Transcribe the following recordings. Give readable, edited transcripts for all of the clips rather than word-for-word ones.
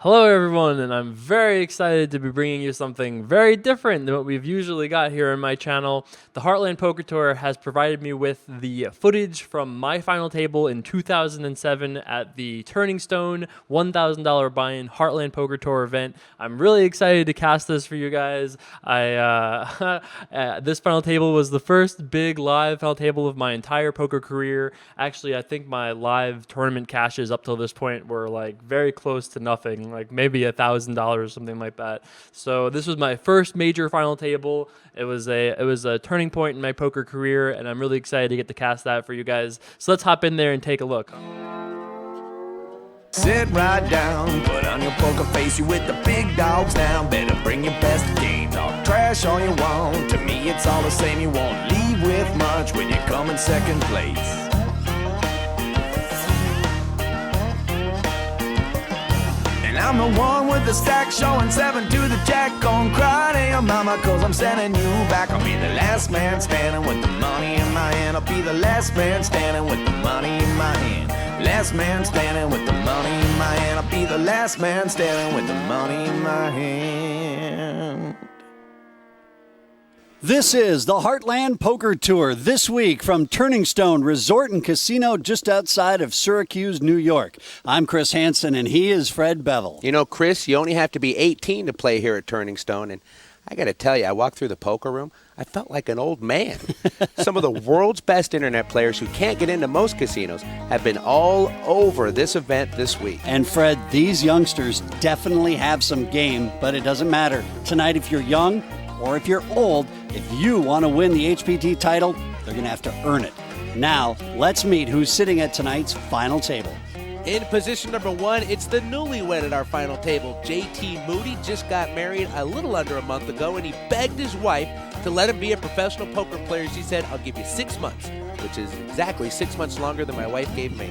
Hello everyone, and I'm very excited to be bringing you something very different than what we've usually got here on my channel. The Heartland Poker Tour has provided me with the footage from my final table in 2007 at the Turning Stone $1,000 buy-in Heartland Poker Tour event. I'm really excited to cast this for you guys. This final table was the first big live final table of my entire poker career. Actually, I think my live tournament cashes up till this point were like very close to nothing, like maybe $1,000 or something like that. So this was my first major final table. It was a turning point in my poker career, and I'm really excited to get to cast that for you guys. So let's hop in there and take a look. Sit right down, put on your poker face, you with the big dogs now. Better bring your best game, talk trash all you want. To me it's all the same, you won't leave with much when you come in second place. I'm the one with the stack showing 7 to the jack. Gonna cry to your mama cause I'm sending you back. I'll be the last man standing with the money in my hand. I'll be the last man standing with the money in my hand. Last man standing with the money in my hand. I'll be the last man standing with the money in my hand. This is the Heartland Poker Tour this week from Turning Stone Resort and Casino just outside of Syracuse, New York. I'm Chris Hansen, and he is Fred Bevel. You know, Chris, you only have to be 18 to play here at Turning Stone, and I got to tell you, I walked through the poker room, I felt like an old man. Some of the world's best internet players who can't get into most casinos have been all over this event this week. And Fred, these youngsters definitely have some game, but it doesn't matter. Tonight, if you're young or if you're old, if you want to win the HPT title, they're going to have to earn it. Now, let's meet who's sitting at tonight's final table. In position number 1, it's the newlywed at our final table. JT Moody just got married a little under a month ago, and he begged his wife to let him be a professional poker player. She said, I'll give you 6 months, which is exactly 6 months longer than my wife gave me.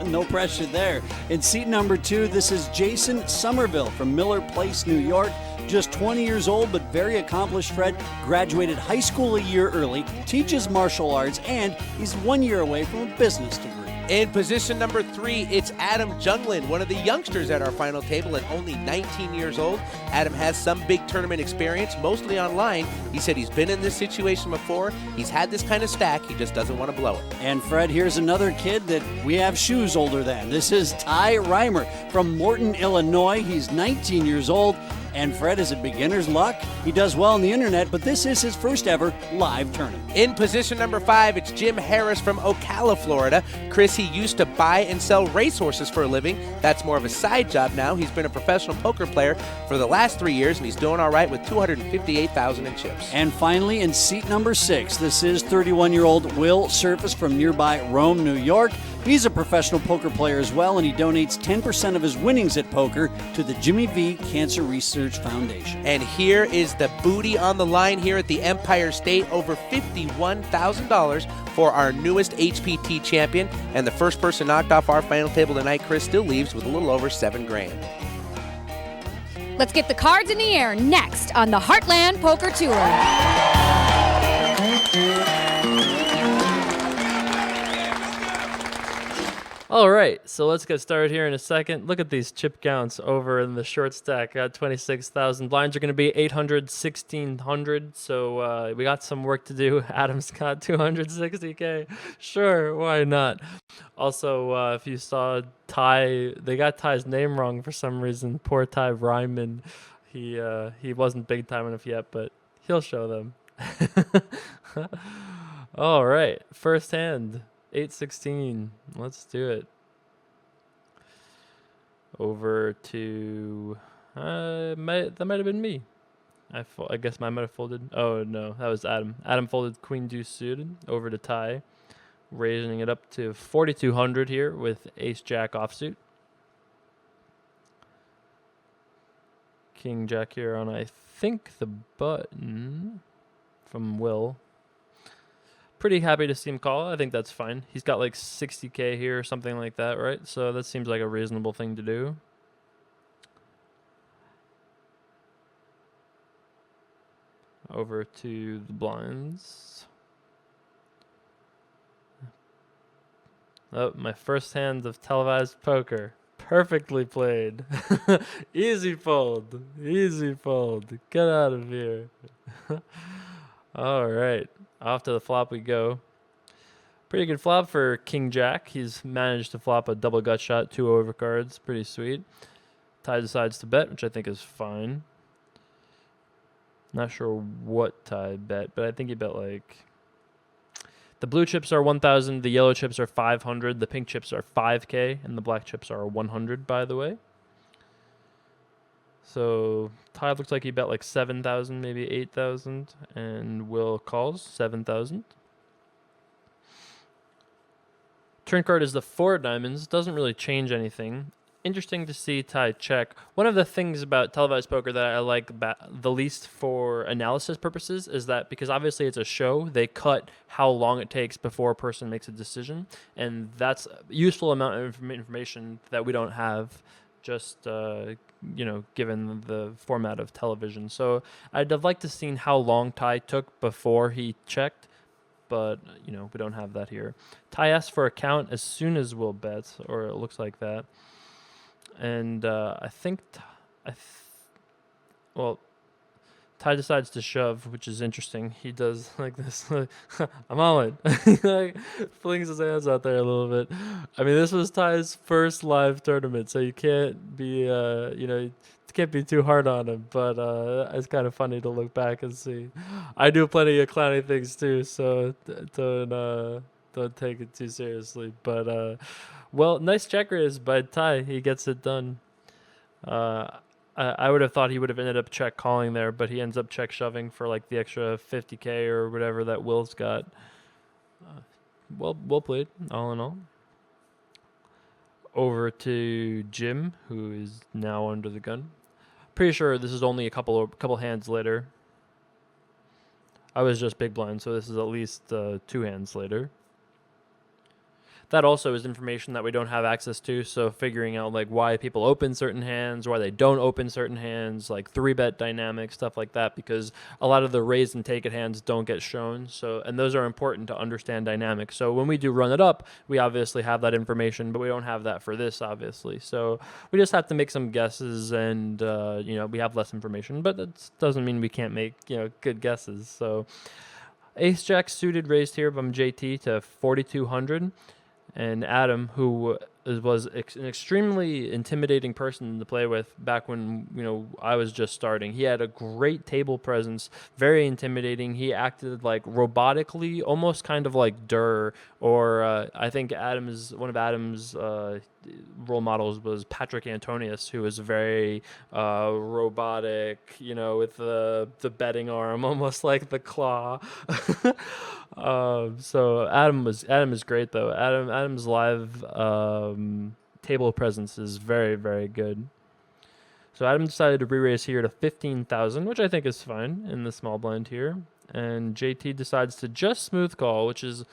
No pressure there. In seat number 2, this is Jason Somerville from Miller Place, New York. Just 20 years old, but very accomplished. Fred graduated high school a year early, teaches martial arts, and he's 1 year away from a business degree. In position number 3, it's Adam Junglin, one of the youngsters at our final table at only 19 years old. Adam has some big tournament experience, mostly online. He said he's been in this situation before. He's had this kind of stack. He just doesn't want to blow it. And Fred, here's another kid that we have shoes older than. This is Ty Reimer from Morton, Illinois. He's 19 years old. And Fred is a beginner's luck. He does well on the internet, but this is his first ever live tournament. In position number 5, it's Jim Harris from Ocala, Florida. Chris, he used to buy and sell racehorses for a living. That's more of a side job now. He's been a professional poker player for the last 3 years, and he's doing all right with $258,000 in chips. And finally, in seat number 6, this is 31-year-old Will Serfass from nearby Rome, New York. He's a professional poker player as well, and he donates 10% of his winnings at poker to the Jimmy V Cancer Research Foundation. And here is the booty on the line here at the Empire State, over $51,000 for our newest HPT champion. And the first person knocked off our final table tonight, Chris, still leaves with a little over $7 grand. Let's get the cards in the air next on the Heartland Poker Tour. All right, so let's get started here in a second. Look at these chip counts over in the short stack. Got 26,000. Blinds are going to be 800, 1,600. So we got some work to do. Adam's got 260K. Sure, why not? Also, if you saw Ty, they got Ty's name wrong for some reason. Poor Ty Ryman. He wasn't big time enough yet, but he'll show them. All right, first hand. 816. Let's do it. Over to that might have been me. I guess I might have folded. Oh no, that was Adam. Adam folded Queen Deuce suited over to Ty, raising it up to 4,200 here with Ace Jack offsuit. King Jack here on I think the button from Will. Pretty happy to see him call. I think that's fine. He's got like 60K here or something like that, right? So that seems like a reasonable thing to do. Over to the blinds. Oh, my first hand of televised poker. Perfectly played. Easy fold. Easy fold. Get out of here. All right. Off to the flop we go. Pretty good flop for King Jack. He's managed to flop a double gut shot, 2 overcards. Pretty sweet. Ty decides to bet, which I think is fine. Not sure what Ty bet, but I think he bet like... The blue chips are 1,000, the yellow chips are 500, the pink chips are 5K, and the black chips are 100, by the way. So Ty looks like he bet like 7,000, maybe 8,000, and Will calls 7,000. Turn card is the 4 of diamonds. Doesn't really change anything. Interesting to see Ty check. One of the things about televised poker that I like the least for analysis purposes is that because obviously it's a show, they cut how long it takes before a person makes a decision. And that's a useful amount of information that we don't have just, given the format of television. So I'd have liked to seen how long Ty took before he checked. But, we don't have that here. Ty asks for a count as soon as Will bets, or it looks like that. And I think, Ty decides to shove, which is interesting. He does like this, like, I'm all in. He like flings his hands out there a little bit. I mean, this was Ty's first live tournament, so you can't be, can't be too hard on him. But it's kind of funny to look back and see. I do plenty of clowny things too, so don't take it too seriously. But nice check raise by Ty. He gets it done. I would have thought he would have ended up check calling there, but he ends up check shoving for like the extra 50K or whatever that Will's got. Well played, all in all. Over to Jim, who is now under the gun. Pretty sure this is only a couple hands later. I was just big blind, so this is at least 2 hands later. That also is information that we don't have access to, so figuring out like why people open certain hands, why they don't open certain hands, like 3-bet dynamics, stuff like that, because a lot of the raise and take it hands don't get shown. So, and those are important to understand dynamics. So when we do run it up, we obviously have that information, but we don't have that for this, obviously. So we just have to make some guesses, and we have less information, but that doesn't mean we can't make good guesses. So Ace Jack suited raised here from JT to 4,200. And Adam, who was an extremely intimidating person to play with back when I was just starting. He had a great table presence, very intimidating. He acted like robotically, almost kind of like Durr. Or I think one of Adam's role models was Patrick Antonius, who was very robotic, with the betting arm, almost like the claw. So Adam is great though. Adam's live table presence is very, very good. So Adam decided to re-raise here to 15,000, which I think is fine in the small blind here. And JT decides to just smooth call, which is,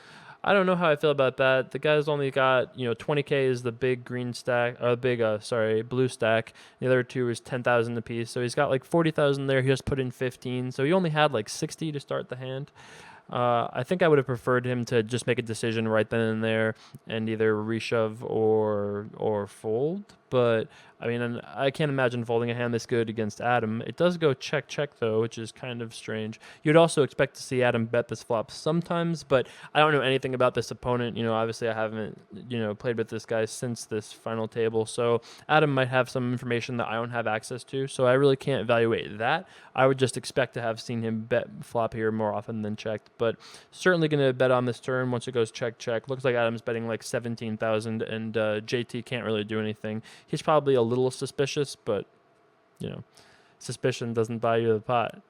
I don't know how I feel about that. The guy's only got 20K is the big green stack, or blue stack. The other two is 10,000 apiece. So he's got like 40,000 there. He just put in 15. So he only had like 60 to start the hand. I think I would have preferred him to just make a decision right then and there and either reshove or fold. But I mean, I can't imagine folding a hand this good against Adam. It does go check though, which is kind of strange. You'd also expect to see Adam bet this flop sometimes, but I don't know anything about this opponent. Obviously I haven't played with this guy since this final table, so Adam might have some information that I don't have access to. So I really can't evaluate that. I would just expect to have seen him bet flop here more often than checked, but certainly going to bet on this turn once it goes check. Looks like Adam's betting like 17,000, and JT can't really do anything. He's probably a little suspicious, but suspicion doesn't buy you the pot.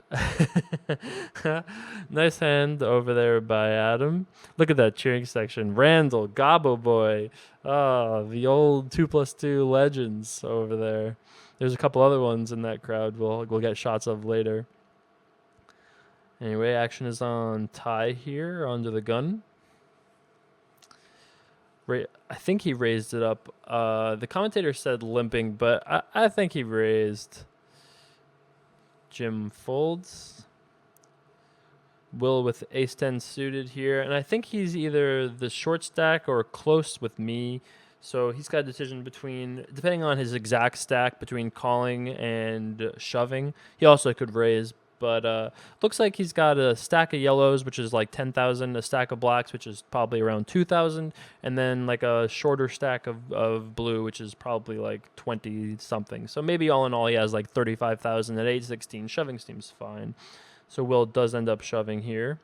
Nice hand over there by Adam. Look at that cheering section. Randall, Gobbo Boy, the old 2+2 legends over there. There's a couple other ones in that crowd we'll get shots of later. Anyway, action is on Ty here under the gun. I think he raised it up. The commentator said limping, but I think he raised. Jim folds. Will with ace-10 suited here. And I think he's either the short stack or close with me. So he's got a decision between, depending on his exact stack, between calling and shoving. He also could raise, but looks like he's got a stack of yellows, which is like 10,000, a stack of blacks, which is probably around 2,000, and then like a shorter stack of blue, which is probably like 20 something. So maybe all in all, he has like 35,000 at 8-16. Shoving seems fine. So Will does end up shoving here.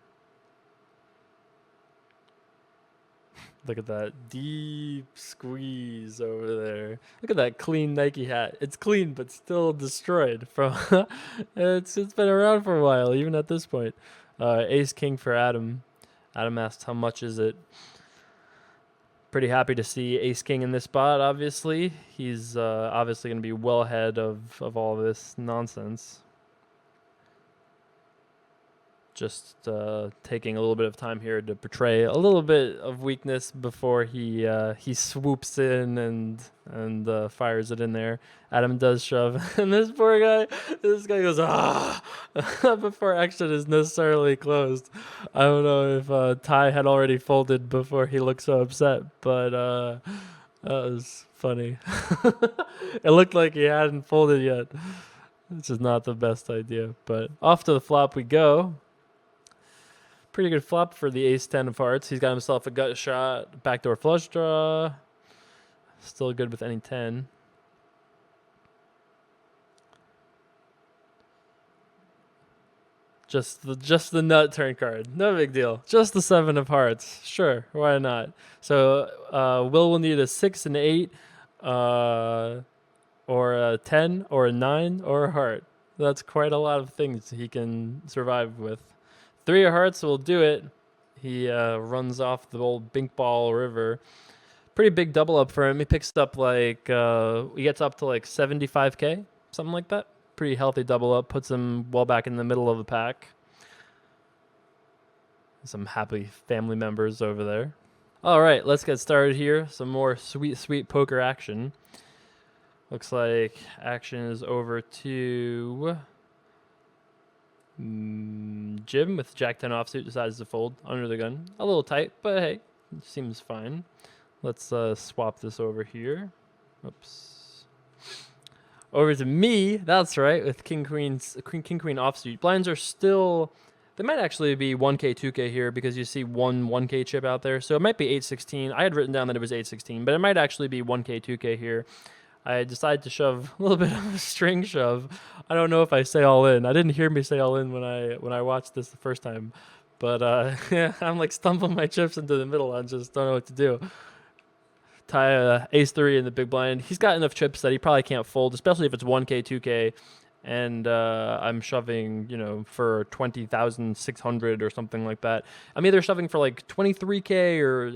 Look at that deep squeeze over there. Look at that clean Nike hat. It's clean, but still destroyed from. It's been around for a while, even at this point. Ace King for Adam. Adam asked, how much is it? Pretty happy to see Ace King in this spot. Obviously, he's obviously going to be well ahead of all this nonsense. Just taking a little bit of time here to portray a little bit of weakness before he swoops in and fires it in there. Adam does shove, and this poor guy, this guy goes before action is necessarily closed. I don't know if Ty had already folded before he looked so upset, but that was funny. It looked like he hadn't folded yet, which is not the best idea. But off to the flop we go. Pretty good flop for the ace-10 of hearts. He's got himself a gut shot, backdoor flush draw. Still good with any 10. Just the nut turn card. No big deal. Just the 7 of hearts. Sure, why not? So Will need a 6 and 8, or a 10, or a 9, or a heart. That's quite a lot of things he can survive with. 3 of hearts will do it. He runs off the old Bink Ball River. Pretty big double up for him. He picks up like, he gets up to like 75K, something like that. Pretty healthy double up. Puts him well back in the middle of the pack. Some happy family members over there. All right, let's get started here. Some more sweet, sweet poker action. Looks like action is over to Jim with Jack-10 offsuit, decides to fold under the gun. A little tight, but hey, seems fine. Let's swap this over here. Oops. Over to me, that's right, with King-Queen offsuit. Blinds are still, they might actually be 1K, 2K here because you see one 1K chip out there. So it might be 8-16. I had written down that it was 8-16, but it might actually be 1K, 2K here. I decided to shove a little bit of a string shove. I don't know if I say all in. I didn't hear me say all in when I watched this the first time. But yeah, I'm like stumbling my chips into the middle. I just don't know what to do. Tie ace-3 in the big blind. He's got enough chips that he probably can't fold, especially if it's 1K, 2K. And I'm shoving, for 20,600 or something like that. I'm either shoving for like 23K or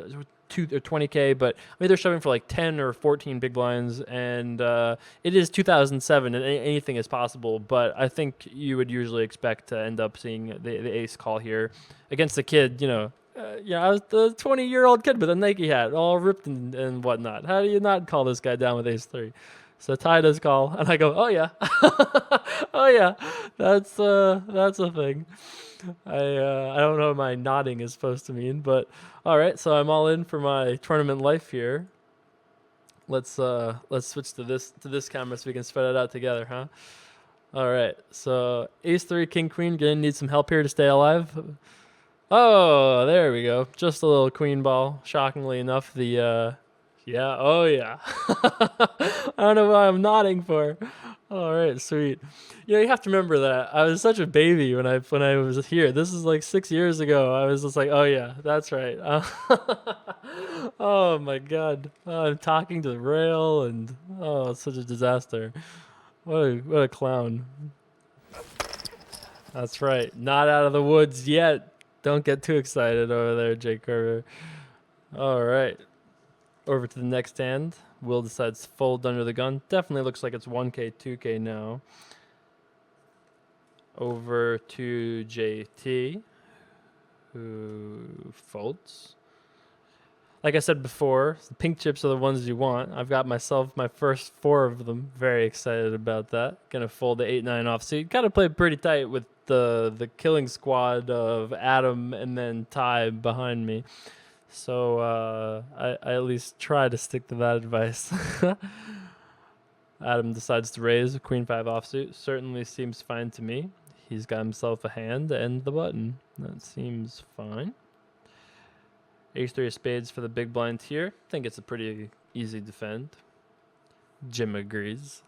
20K, but I'm either shoving for like 10 or 14 big blinds, and it is 2007, and anything is possible. But I think you would usually expect to end up seeing the ace call here against the kid. I was the 20-year-old kid with a Nike hat, all ripped and whatnot. How do you not call this guy down with ace-3? So Ty does call, and I go, oh yeah, oh yeah, that's a thing. I don't know what my nodding is supposed to mean, but all right. So I'm all in for my tournament life here. Let's switch to this camera so we can spread it out together, huh? All right. So ace-3, king-queen. Gonna need some help here to stay alive. Oh, there we go. Just a little queen ball. Shockingly enough, the yeah, oh yeah. I don't know what I'm nodding for. All right, sweet. You have to remember that I was such a baby when I was here. This is like 6 years ago. I was just like, oh yeah, that's right. Oh my God. I'm talking to the rail, and it's such a disaster. What a clown. That's right. Not out of the woods yet. Don't get too excited over there, Jake Carver. All right. Over to the next hand. Will decides to fold under the gun. Definitely looks like it's 1K, 2K now. Over to JT, who folds. Like I said before, the pink chips are the ones you want. I've got myself my first 4 of them. Very excited about that. Gonna fold the 8-9 offsuit. Gotta play pretty tight with the killing squad of Adam and then Ty behind me. So I at least try to stick to that advice. Adam decides to raise a queen 5 offsuit. Certainly seems fine to me. He's got himself a hand and the button. That seems fine. Ace 3 of spades for the big blind here. I think it's a pretty easy defend. Jim agrees.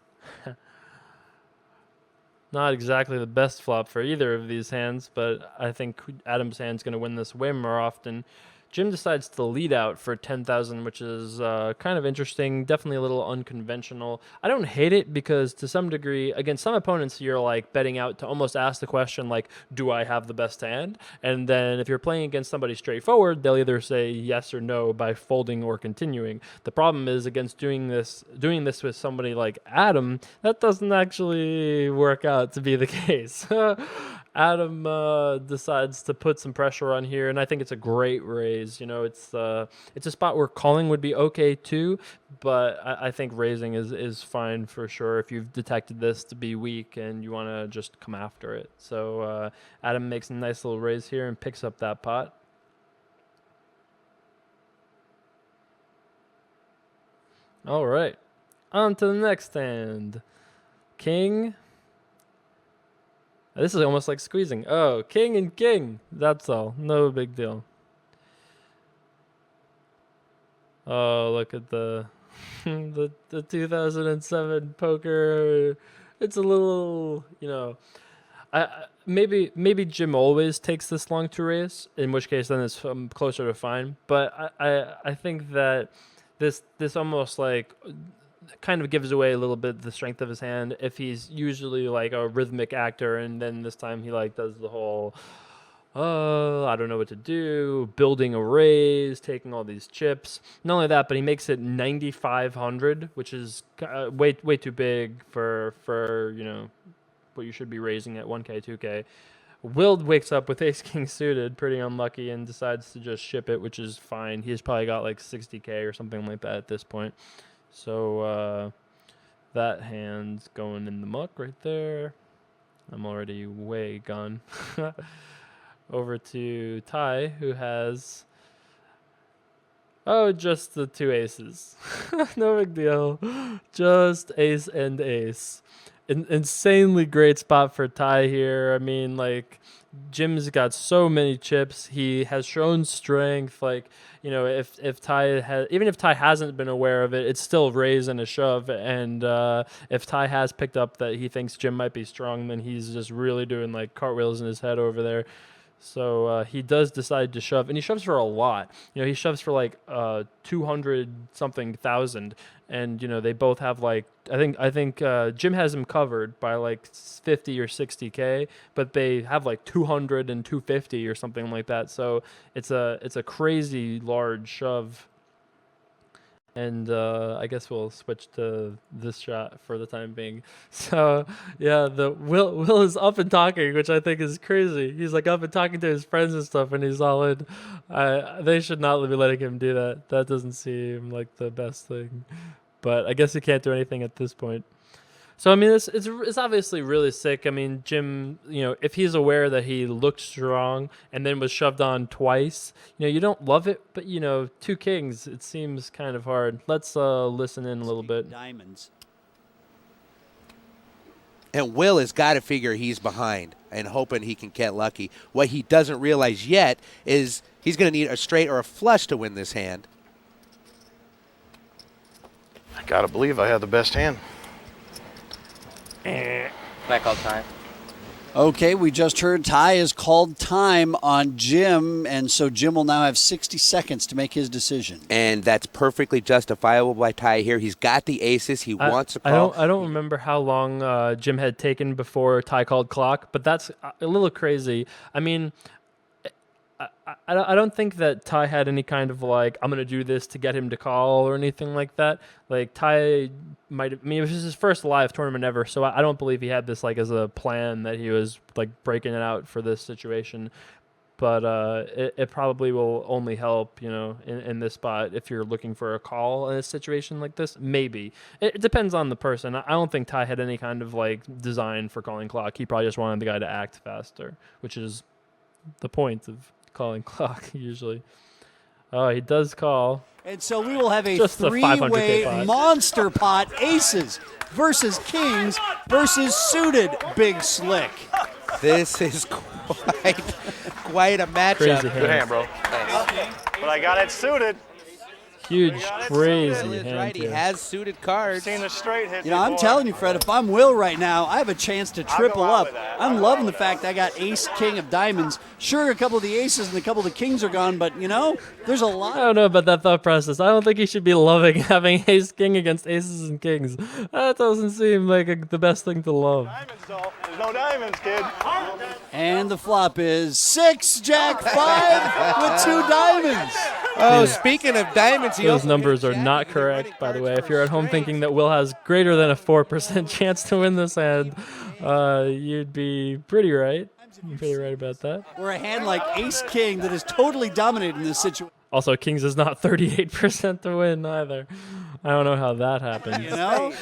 Not exactly the best flop for either of these hands, but I think Adam's hand's going to win this way more often. Jim decides to lead out for 10,000, which is kind of interesting, definitely a little unconventional. I don't hate it because to some degree, against some opponents, you're like betting out to almost ask the question like, do I have the best hand? And then if you're playing against somebody straightforward, they'll either say yes or no by folding or continuing. The problem is against doing this with somebody like Adam, that doesn't actually work out to be the case. Adam decides to put some pressure on here, and I think it's a great raise. You know, it's a spot where calling would be okay too, but I think raising is fine for sure if you've detected this to be weak and you want to just come after it. So Adam makes a nice little raise here and picks up that pot. All right, on to the next hand. King. This is almost like squeezing. Oh, king and king. That's all. No big deal. Oh, look at the the 2007 poker. It's a little, you know, maybe Jim always takes this long to raise, in which case then it's closer to fine. But I think that this almost like kind of gives away a little bit the strength of his hand if he's usually like a rhythmic actor, and then this time he like does the whole I don't know what to do, building a raise, taking all these chips. Not only that, but he makes it 9,500, which is way too big for you know what you should be raising at 1K 2K. Will wakes up with ace king suited, pretty unlucky, and decides to just ship it, which is fine. He's probably got like 60K or something like that at this point. So that hand's going in the muck right there. I'm already way gone. Over to Ty, who has just the 2 aces. No big deal. Just ace and ace. Insanely great spot for Ty here. I mean, like, Jim's got so many chips. He has shown strength. Like, you know, if Ty has, even if Ty hasn't been aware of it, it's still raise and a shove. And if Ty has picked up that he thinks Jim might be strong, then he's just really doing like cartwheels in his head over there. So he does decide to shove, and he shoves for a lot. You know, he shoves for like 200 something thousand, and you know they both have like I think Jim has him covered by like 50 or 60K, but they have like 200 and 250 or something like that. So it's a crazy large shove. And I guess we'll switch to this shot for the time being. So yeah, the Will is up and talking, which I think is crazy. He's like up and talking to his friends and stuff, and he's all in. They should not be letting him do that. That doesn't seem like the best thing. But I guess he can't do anything at this point. So I mean, it's obviously really sick. I mean, Jim, you know, if he's aware that he looked strong and then was shoved on twice, you know, you don't love it, but you know, 2 kings, it seems kind of hard. Let's listen in a little bit. Diamonds. And Will has got to figure he's behind and hoping he can get lucky. What he doesn't realize yet is he's going to need a straight or a flush to win this hand. I gotta believe I have the best hand. Back all time. Okay, we just heard Ty has called time on Jim, and so Jim will now have 60 seconds to make his decision. And that's perfectly justifiable by Ty here. He's got the aces. He wants a call. I don't remember how long Jim had taken before Ty called clock, but that's a little crazy. I mean, I don't think that Ty had any kind of like, I'm going to do this to get him to call or anything like that. Like Ty might have, I mean, it was his first live tournament ever, so I don't believe he had this like as a plan that he was like breaking it out for this situation. But it probably will only help, you know, in this spot if you're looking for a call in a situation like this. Maybe. It depends on the person. I don't think Ty had any kind of like design for calling clock. He probably just wanted the guy to act faster, which is the point of calling clock usually. Oh, he does call. And so we will have a Just a 500K three-way pot. monster pot, aces versus kings versus suited Big Slick. This is quite a matchup. Crazy Good hand. hand, bro. Thanks. But I got it suited. Huge, crazy Will is hand right. He here. has suited cards. Seen the straight hit You know, I'm before. telling you, Fred, if I'm Will right now, I have a chance to triple out up. with that. I'm loving the fact I got ace, king of diamonds. Sure, a couple of the aces and a couple of the kings are gone, but, you know, there's a I lot. don't know about that thought process. I don't think he should be loving having ace king against aces and kings. That doesn't seem like the best thing to love. Diamonds, though. There's no diamonds, kid. And the flop is 6, Jack 5 with 2 diamonds. Oh, speaking of diamonds, he Those also numbers hit are jack not with a correct, winning by the card way. for If you're at home straight. thinking that Will has greater than a 4% chance to win this hand, you'd be pretty right. You're pretty right about that. Or a hand like ace, king that is totally dominating this situation. Also, kings is not 38% to win either. I don't know how that happened. You know?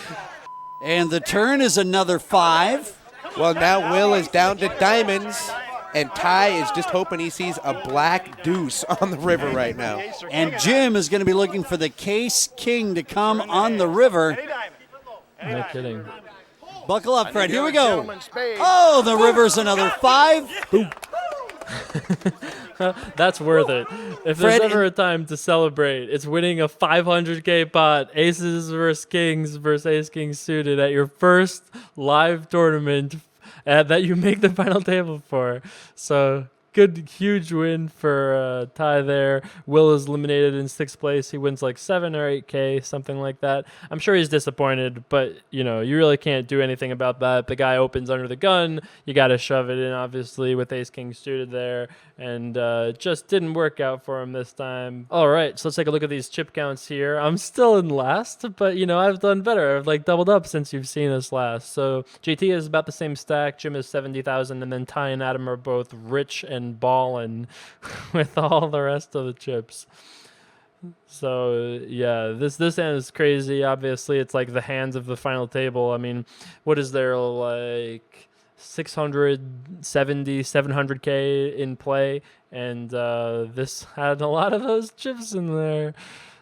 And the turn is another 5. Well, now Will is down to diamonds, and Ty is just hoping he sees a black deuce on the river right now. And Jim is going to be looking for the case king to come on the river. Any diamond. No kidding. Buckle up, Fred. Here we You're a go. gentleman, spade. Oh, the river's another 5. Boom. That's worth it. If Fred, there's ever a time to celebrate, it's winning a 500K pot, aces versus kings versus ace king suited at your first live tournament that you make the final table for. So good, huge win for Ty there. Will is eliminated in 6th place. He wins like 7 or 8K, something like that. I'm sure he's disappointed, but you know, you really can't do anything about that. The guy opens under the gun. You got to shove it in, obviously, with ace king suited there, and it just didn't work out for him this time. All right, so let's take a look at these chip counts here. I'm still in last, but you know, I've done better. I've like doubled up since you've seen us last. So JT is about the same stack. Jim is 70,000, and then Ty and Adam are both rich and ballin' with all the rest of the chips. So yeah, this hand is crazy. Obviously, it's like the hands of the final table. I mean, what is there, like 670, 700K in play, and this had a lot of those chips in there.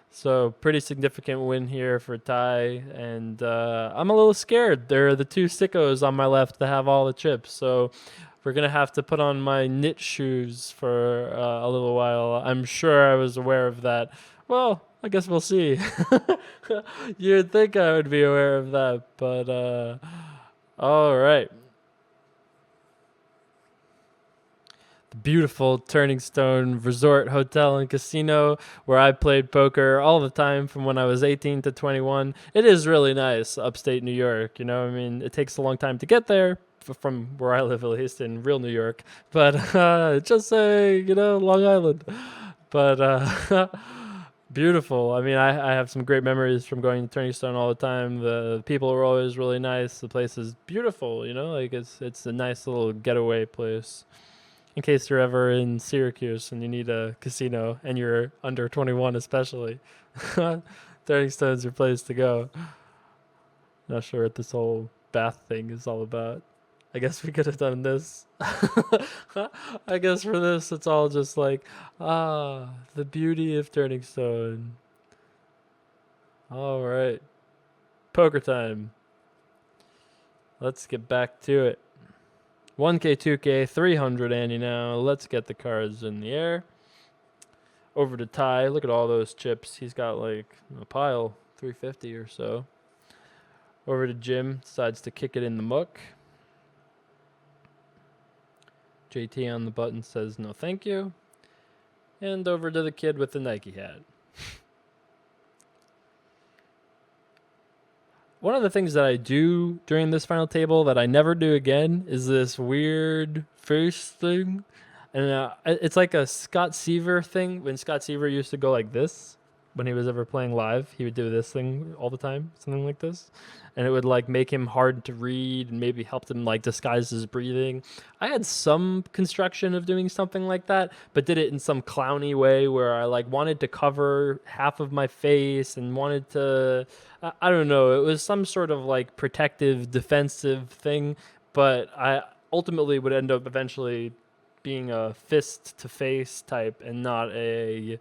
So pretty significant win here for Ty, and I'm a little scared. There are the 2 sickos on my left that have all the chips, so we're going to have to put on my knit shoes for a little while. I'm sure I was aware of that. Well, I guess we'll see. You'd think I would be aware of that, but all right. The beautiful Turning Stone Resort Hotel and Casino, where I played poker all the time from when I was 18 to 21. It is really nice, upstate New York. You know, I mean, it takes a long time to get there, from where I live, at least in real New York, but just say, you know, Long Island. But beautiful. I mean, I have some great memories from going to Turning Stone all the time. The people were always really nice. The place is beautiful, you know, like it's a nice little getaway place. In case you're ever in Syracuse and you need a casino and you're under 21 especially, Turning Stone's your place to go. Not sure what this whole bath thing is all about. I guess we could have done this. I guess for this, it's all just like, the beauty of Turning Stone. All right. Poker time. Let's get back to it. 1K, 2K, 300 Andy now. Let's get the cards in the air. Over to Ty. Look at all those chips. He's got like a pile, 350 or so. Over to Jim. Decides to kick it in the muck. JT on the button says no thank you. And over to the kid with the Nike hat. One of the things that I do during this final table that I never do again is this weird face thing. And it's like a Scott Seaver thing. When Scott Seaver used to go like this, when he was ever playing live, he would do this thing all the time, something like this. And it would like make him hard to read and maybe helped him like disguise his breathing. I had some construction of doing something like that, but did it in some clowny way where I like wanted to cover half of my face and wanted to, I don't know, it was some sort of like protective, defensive thing, but I ultimately would end up eventually being a fist to face type and not a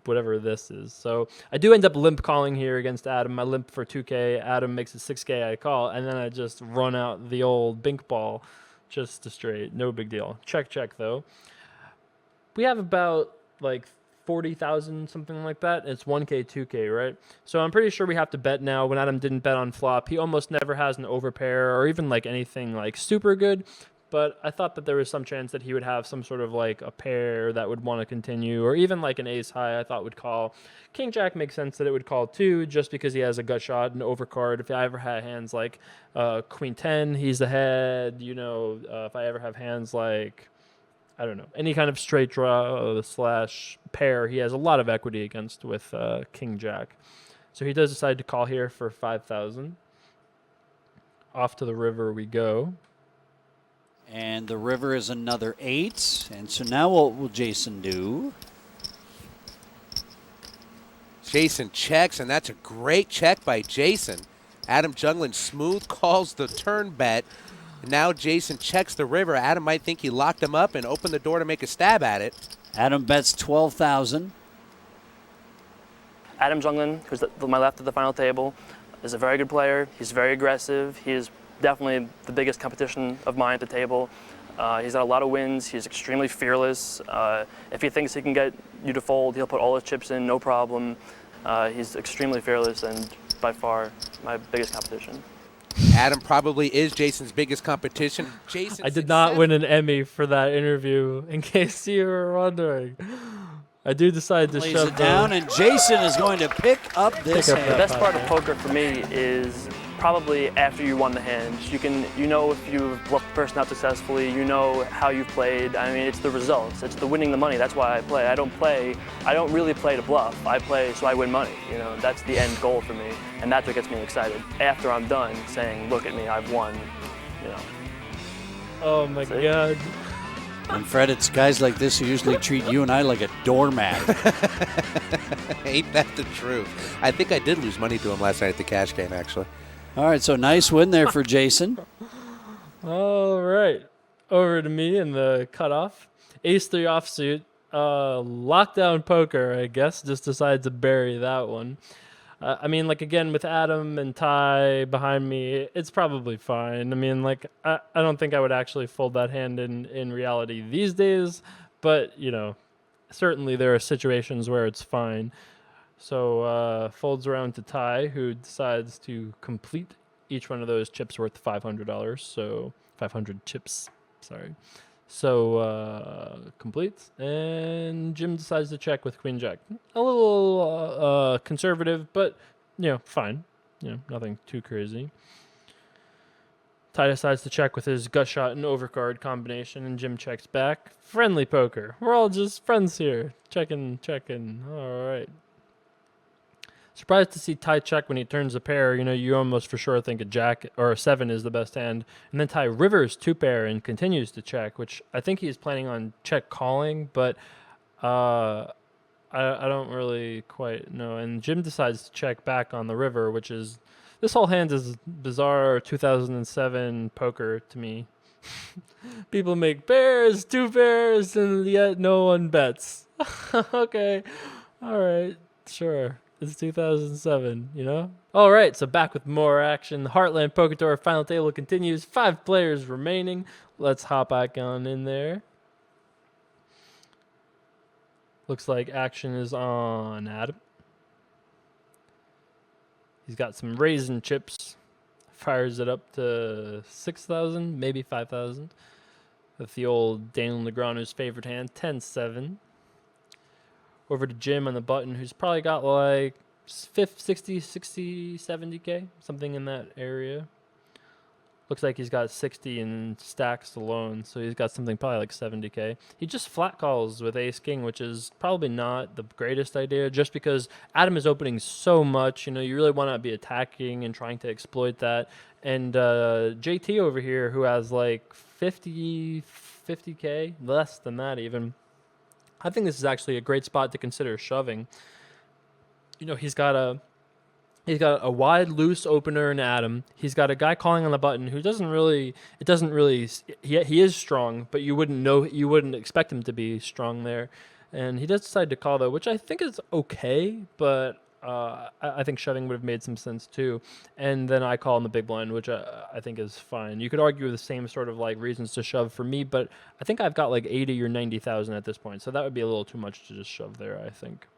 whatever this is. So I do end up limp calling here against Adam. I limp for 2K. Adam makes it 6K. I call, and then I just run out the old bink ball, just to straight. No big deal. Check though. We have about like 40,000, something like that. It's 1K, 2K, right? So I'm pretty sure we have to bet now. When Adam didn't bet on flop, he almost never has an overpair or even like anything like super good. But I thought that there was some chance that he would have some sort of like a pair that would want to continue, or even like an ace high I thought would call. King Jack makes sense that it would call too, just because he has a gut shot, an overcard. If I ever had hands like Queen 10, he's ahead. If I ever have hands like, I don't know, any kind of straight draw slash pair, he has a lot of equity against with King Jack. So he does decide to call here for 5,000. Off to the river we go. And the river is another 8. And so now what will Jason do? Jason checks, and that's a great check by Jason. Adam Junglin smooth calls the turn bet. Now Jason checks the river. Adam might think he locked him up and opened the door to make a stab at it. Adam bets 12,000. Adam Junglin, who's to my left at the final table, is a very good player. He's very aggressive. He is definitely the biggest competition of mine at the table. He's had a lot of wins. He's extremely fearless. If he thinks he can get you to fold, he'll put all his chips in, no problem. He's extremely fearless and by far my biggest competition. Adam probably is Jason's biggest competition. I did not win an Emmy for that interview, in case you were wondering. I do decide to Lays shove it down, and Jason is going to pick up this Pick up hand. The best part of poker for me is probably after you won the hand. You know if you've bluffed the person out successfully, you know how you've played. I mean, it's the results. It's the winning the money. That's why I play. I don't really play to bluff. I play so I win money. That's the end goal for me. And that's what gets me excited. After I'm done saying, look at me, I've won, Oh my God. And Fred, it's guys like this who usually treat you and I like a doormat. Ain't that the truth? I think I did lose money to him last night at the cash game, actually. All right, so nice win there for Jason. All right. Over to me in the cutoff. Ace-3 offsuit. Lockdown poker, I guess. Just decided to bury that one. Again, with Adam and Ty behind me, it's probably fine. I don't think I would actually fold that hand in reality these days, but, certainly there are situations where it's fine. So folds around to Ty, who decides to complete each one of those chips worth $500. So 500 chips, sorry. So completes, and Jim decides to check with Queen Jack. A little conservative, but fine. Nothing too crazy. Ty decides to check with his gut shot and overcard combination, and Jim checks back. Friendly poker. We're all just friends here. Checking. All right. Surprised to see Ty check when he turns a pair. You almost for sure think a jack or a 7 is the best hand. And then Ty rivers 2-pair and continues to check, which I think he's planning on check calling, but I don't really quite know. And Jim decides to check back on the river, which is, this whole hand is bizarre 2007 poker to me. People make pairs, 2 pairs, and yet no one bets. Okay. All right. Sure. It's 2007, All right, so back with more action. The Heartland Poker Tour final table continues. 5 players remaining. Let's hop back on in there. Looks like action is on Adam. He's got some raisin chips. Fires it up to 6,000, maybe 5,000. With the old Daniel Negreanu's favorite hand, 10-7. Over to Jim on the button, who's probably got like 60, 70K, something in that area. Looks like he's got 60 in stacks alone, so he's got something probably like 70K. He just flat calls with ace-king, which is probably not the greatest idea, just because Adam is opening so much. You really want to be attacking and trying to exploit that. And JT over here, who has like 50K, less than that even, I think this is actually a great spot to consider shoving. He's got a wide loose opener in Adam. He's got a guy calling on the button who he is strong, but you wouldn't expect him to be strong there. And he does decide to call, though, which I think is okay, but I think shoving would have made some sense, too. And then I call in the big blind, which I think is fine. You could argue the same sort of, like, reasons to shove for me, but I think I've got, like, 80 or 90,000 at this point, so that would be a little too much to just shove there, I think.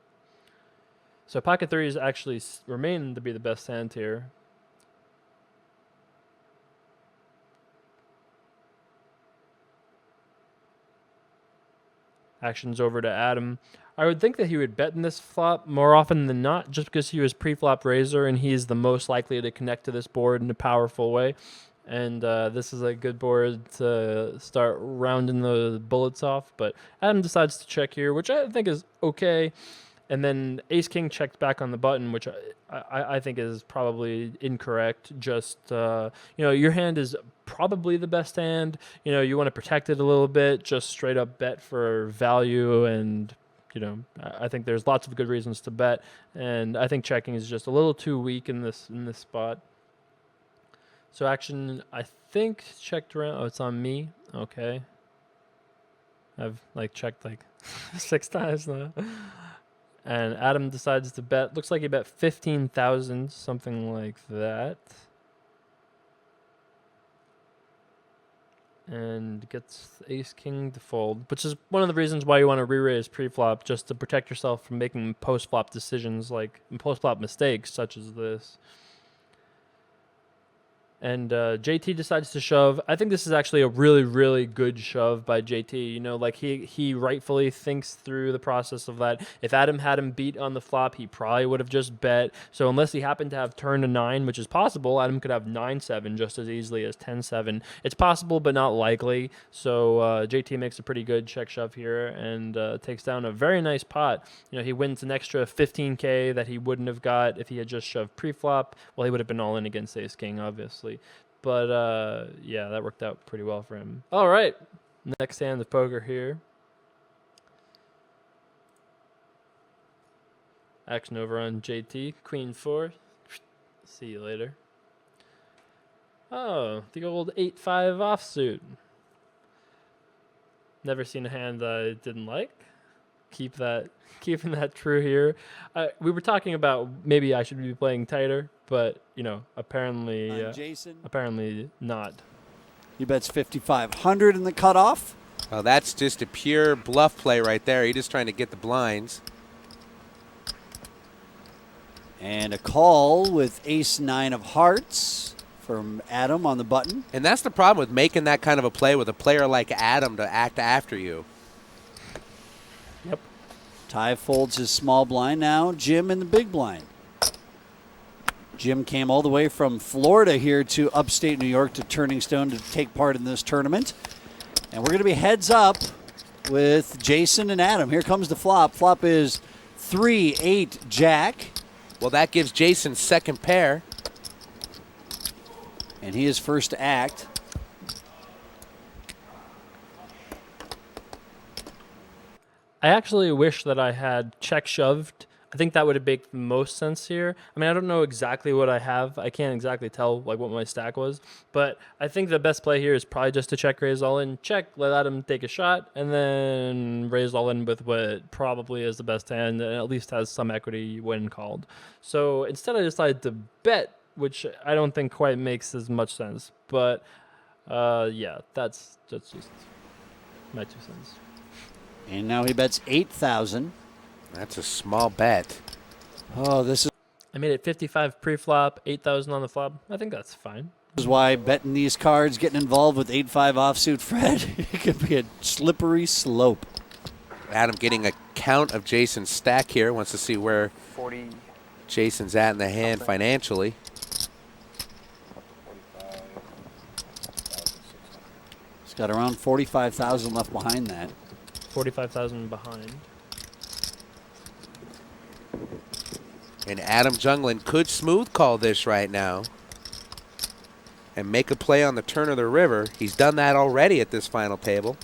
So pocket threes actually remain to be the best hand here. Actions over to Adam. I would think that he would bet in this flop more often than not, just because he was pre-flop raiser and he's the most likely to connect to this board in a powerful way. And this is a good board to start rounding the bullets off. But Adam decides to check here, which I think is okay. And then ace-king checked back on the button, which I think is probably incorrect. Just, your hand is probably the best hand. You want to protect it a little bit, just straight up bet for value. And, I think there's lots of good reasons to bet. And I think checking is just a little too weak in this spot. So action, I think, checked around. Oh, it's on me. Okay. I've, checked, 6 times now. And Adam decides to bet. Looks like he bet 15,000, something like that. And gets ace-king to fold, which is one of the reasons why you want to re-raise pre-flop, just to protect yourself from making post-flop decisions, post-flop mistakes such as this. And JT decides to shove. I think this is actually a really, really good shove by JT. He rightfully thinks through the process of that. If Adam had him beat on the flop, he probably would have just bet. So unless he happened to have turn to 9, which is possible, Adam could have 9-7 just as easily as 10-7. It's possible, but not likely. So JT makes a pretty good check shove here and takes down a very nice pot. He wins an extra 15K that he wouldn't have got if he had just shoved pre-flop. Well, he would have been all in against ace-king, obviously. But, that worked out pretty well for him. All right. Next hand of poker here. Action over on JT. Queen 4. See you later. Oh, the old 8-5 offsuit. Never seen a hand I didn't like. Keeping that true here. We were talking about maybe I should be playing tighter, but apparently Jason. Apparently not. He bets 5,500 in the cutoff. Oh, that's just a pure bluff play right there. He's just trying to get the blinds. And a call with ace-9 of hearts from Adam on the button. And that's the problem with making that kind of a play with a player like Adam to act after you. Yep. Ty folds his small blind now. Jim in the big blind. Jim came all the way from Florida here to upstate New York to Turning Stone to take part in this tournament. And we're going to be heads up with Jason and Adam. Here comes the flop. Flop is 3-8 Jack. Well, that gives Jason second pair. And he is first to act. I actually wish that I had check shoved. I think that would have make the most sense here. I mean, I don't know exactly what I have. I can't exactly tell what my stack was, but I think the best play here is probably just to check raise all in, check, let Adam take a shot, and then raise all in with what probably is the best hand and at least has some equity when called. So instead I decided to bet, which I don't think quite makes as much sense, but that's just my 2 cents. And now he bets 8,000. That's a small bet. Oh, this I made it 55 pre-flop, 8,000 on the flop. I think that's fine. is why betting these cards, getting involved with 8-5 offsuit Fred, it could be a slippery slope. Adam getting a count of Jason's stack here. Wants to see where 40. Jason's at in the hand financially. He's got around 45,000 left behind that. 45,000 behind. And Adam Junglin could smooth call this right now and make a play on the turn of the river. He's done that already at this final table.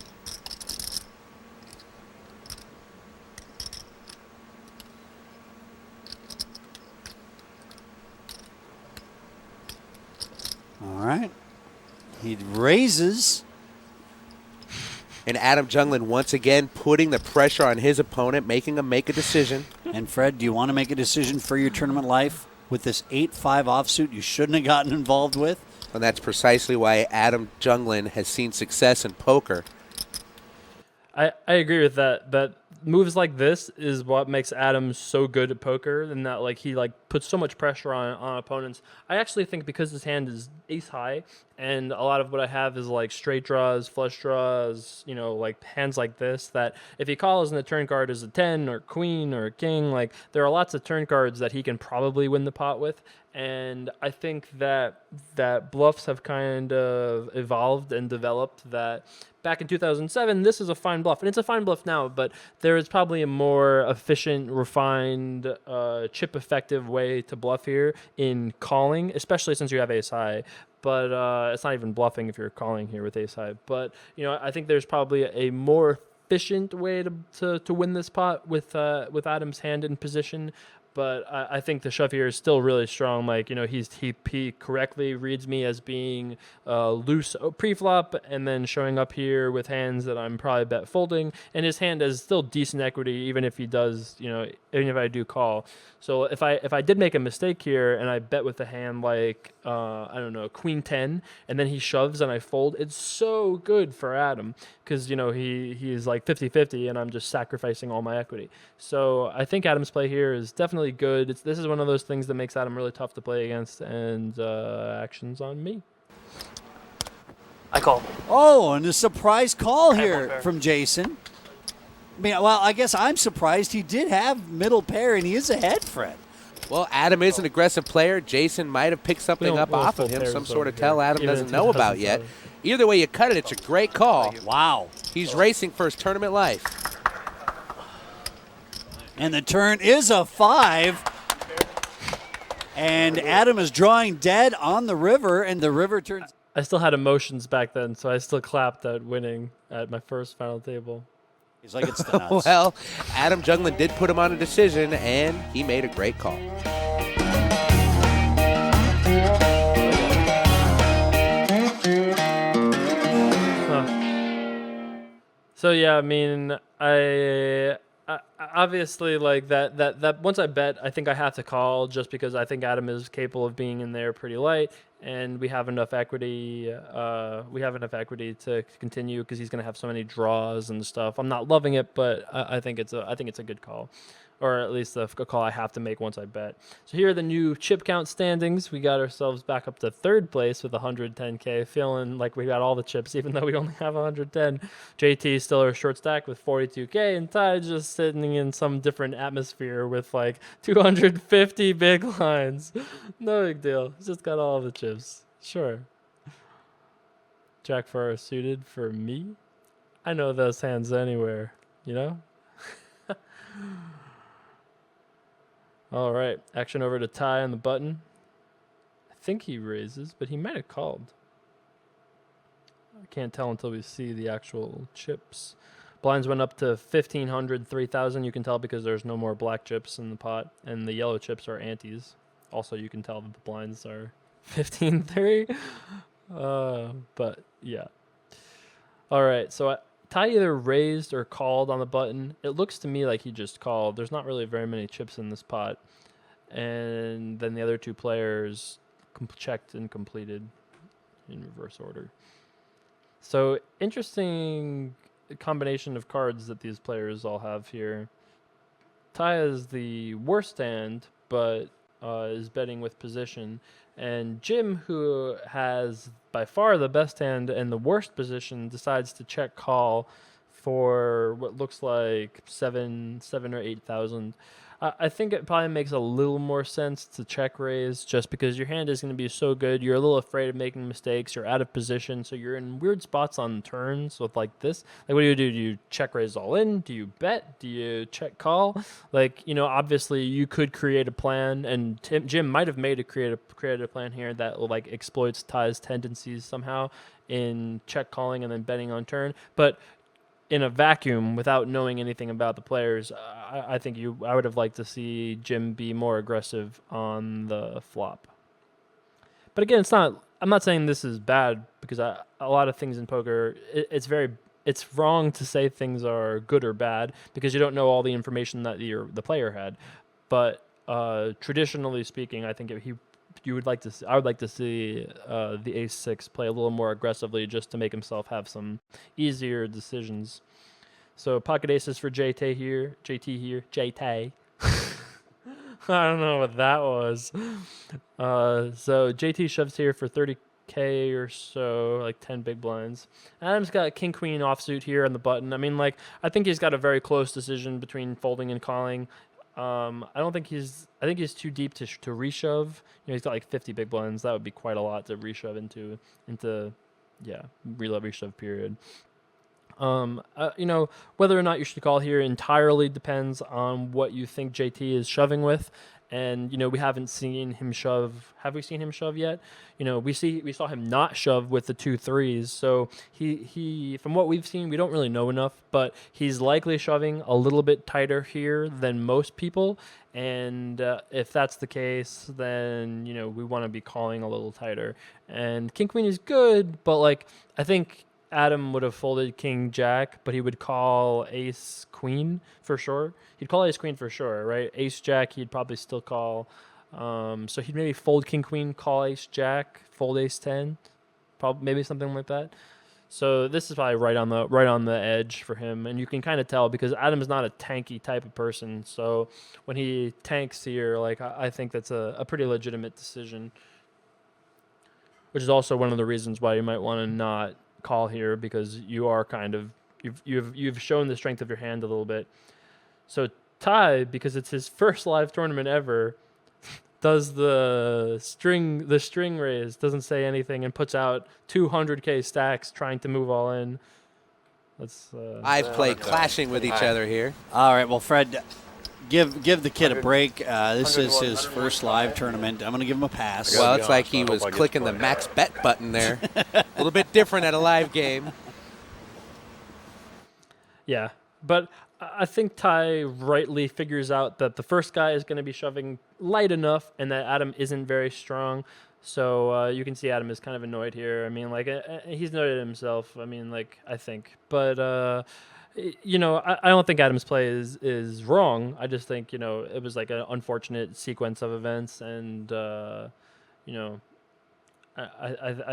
All right. He raises. And Adam Junglin once again putting the pressure on his opponent, making him make a decision. And Fred, do you want to make a decision for your tournament life with this 8-5 offsuit you shouldn't have gotten involved with? And that's precisely why Adam Junglin has seen success in poker. I agree with that. But moves like this is what makes Adam so good at poker, and that like he like puts so much pressure on opponents. I actually think because his hand is ace high, and a lot of what I have is like straight draws, flush draws, you know, like hands like this, that if he calls and the turn card is a 10 or queen or a king, like there are lots of turn cards that he can probably win the pot with. And I think that bluffs have kind of evolved and developed that back in 2007, this is a fine bluff. And it's a fine bluff now, but there is probably a more efficient, refined, chip effective way to bluff here in calling, especially since you have ace high. But it's not even bluffing if you're calling here with ace high. But, you know, I think there's probably a more efficient way to win this pot with Adam's hand in position. But I think the shove here is still really strong. Like, you know, he correctly reads me as being loose pre-flop and then showing up here with hands that I'm probably bet folding. And his hand has still decent equity, even if he does, you know, even if I do call. So if I did make a mistake here and I bet with a hand like, I don't know, queen 10, and then he shoves and I fold, it's so good for Adam because, you know, he is like 50-50 and I'm just sacrificing all my equity. So I think Adam's play here is definitely good. This is one of those things that makes Adam really tough to play against, and action's on me. I call. Oh, and a surprise call I have one here pair. from Jason. I mean, well, I guess I'm surprised he did have middle pair, and he is ahead, Fred. Well, Adam is an aggressive player. Jason might have picked something up off of him, some sort of tell Adam doesn't know about yet. Either way you cut it, it's a great call. Wow. He's racing for his tournament life. And the turn is a 5. And Adam is drawing dead on the river, and the river turns. I still had emotions back then, so I still clapped at winning at my first final table. He's like, it's the nuts. Well, Adam Junglin did put him on a decision, and he made a great call. So yeah, I mean, I obviously like that once I bet, I think I have to call just because I think Adam is capable of being in there pretty light, and we have enough equity. We have enough equity to continue because he's going to have so many draws and stuff. I'm not loving it, but I think it's a good call, or at least a call I have to make once I bet. So here are the new chip count standings. We got ourselves back up to third place with 110K, feeling like we got all the chips, even though we only have 110. JT still our short stack with 42K, and Ty just sitting in some different atmosphere with like 250 big lines. No big deal. He's just got all the chips. Sure. Jack 4 suited for me. I know those hands anywhere, you know? All right, action over to Ty on the button. I think he raises, but he might have called. I can't tell until we see the actual chips. Blinds went up to 1,500, 3,000. You can tell because there's no more black chips in the pot, and the yellow chips are antes. Also, you can tell that the blinds are 15-3. But yeah. All right, so Ty either raised or called on the button. It looks to me like he just called. There's not really very many chips in this pot. And then the other two players checked and completed in reverse order. So interesting combination of cards that these players all have here. Ty is the worst hand, but is betting with position. And Jim, who has by far the best hand and the worst position, decides to check call for what looks like 7 or 8,000. I think it probably makes a little more sense to check raise just because your hand is going to be so good. You're a little afraid of making mistakes. You're out of position, so you're in weird spots on turns with like this. Like, what do? Do you check raise all in? Do you bet? Do you check call? Like, you know, obviously you could create a plan, and Jim might have created a plan here that will like exploits Ty's tendencies somehow in check calling and then betting on turn, but in a vacuum, without knowing anything about the players, I think I would have liked to see Jim be more aggressive on the flop. But again, I'm not saying this is bad because a lot of things in poker, it's very it's wrong to say things are good or bad because you don't know all the information that the player had. But traditionally speaking, I think I would like to see the ace-6 play a little more aggressively just to make himself have some easier decisions. So pocket aces for JT here. JT. I don't know what that was. So JT shoves here for 30K or so, like 10 big blinds. Adam's got king queen offsuit here on the button. I mean, like, I think he's got a very close decision between folding and calling. I think he's too deep to reshove. He's got like 50 big blinds. That would be quite a lot to reshove into reload reshove period. Whether or not you should call here entirely depends on what you think JT is shoving with. And, we haven't seen him shove. Have we seen him shove yet? We saw him not shove with the 2 3s. So he from what we've seen, we don't really know enough, but he's likely shoving a little bit tighter here than most people. And if that's the case, then, we want to be calling a little tighter. And king queen is good, but like, I think Adam would have folded king jack, but he would call ace queen for sure. He'd call ace queen for sure, right? Ace jack, he'd probably still call. So he'd maybe fold king queen, call ace jack, fold ace 10, probably maybe something like that. So this is probably right on the edge for him, and you can kind of tell because Adam's not a tanky type of person. So when he tanks here, like I think that's a pretty legitimate decision, which is also one of the reasons why you might want to not call here because you are kind of you've shown the strength of your hand a little bit. So Ty, because it's his first live tournament ever, does the string raise, doesn't say anything, and puts out 200K stacks trying to move all in. Let's I play clashing with each other here. All right, well, Fred, give the kid a break. This is his first live tournament. I'm going to give him a pass. Well, it's like he was clicking the max bet button there. A little bit different at a live game. Yeah, but I think Ty rightly figures out that the first guy is going to be shoving light enough and that Adam isn't very strong. So you can see Adam is kind of annoyed here. I mean, like, he's annoyed at himself. I mean, like, I think. But, I don't think Adam's play is wrong. I just think, it was like an unfortunate sequence of events. And, I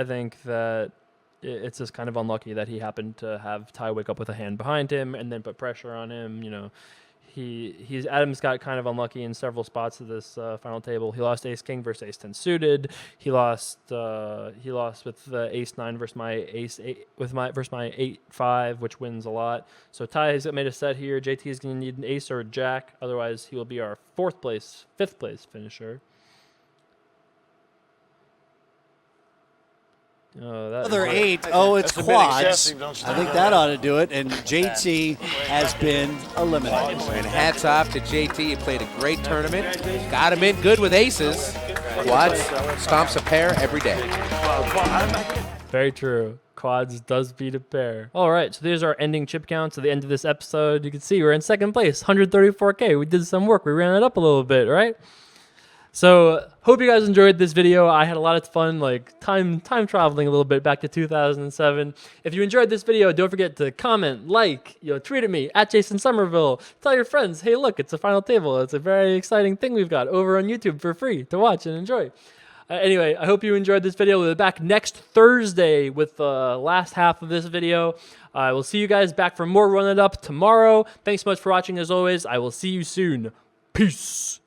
think that it's just kind of unlucky that he happened to have Ty wake up with a hand behind him and then put pressure on him. Adam's got kind of unlucky in several spots of this final table. He lost ace king versus ace 10 suited. He lost with the ace 9 versus my ace 8 versus my 8-5, which wins a lot. So Ty has made a set here. JT is going to need an ace or a jack, otherwise he will be our fifth place finisher. Another 8. Oh, it's quads. I think that ought to do it. And JT has been eliminated. And hats off to JT. He played a great tournament. Got him in good with aces. Quads stomps a pair every day. Very true. Quads does beat a pair. All right, so there's our ending chip counts at the end of this episode. You can see we're in second place, 134K. We did some work. We ran it up a little bit, right? So hope you guys enjoyed this video. I had a lot of fun, like time traveling a little bit back to 2007. If you enjoyed this video, don't forget to comment, tweet at me at Jason Somerville. Tell your friends, hey, look, it's a final table. It's a very exciting thing we've got over on YouTube for free to watch and enjoy. Anyway, I hope you enjoyed this video. We'll be back next Thursday with the last half of this video. I will see you guys back for more Run It Up tomorrow. Thanks so much for watching as always. I will see you soon. Peace.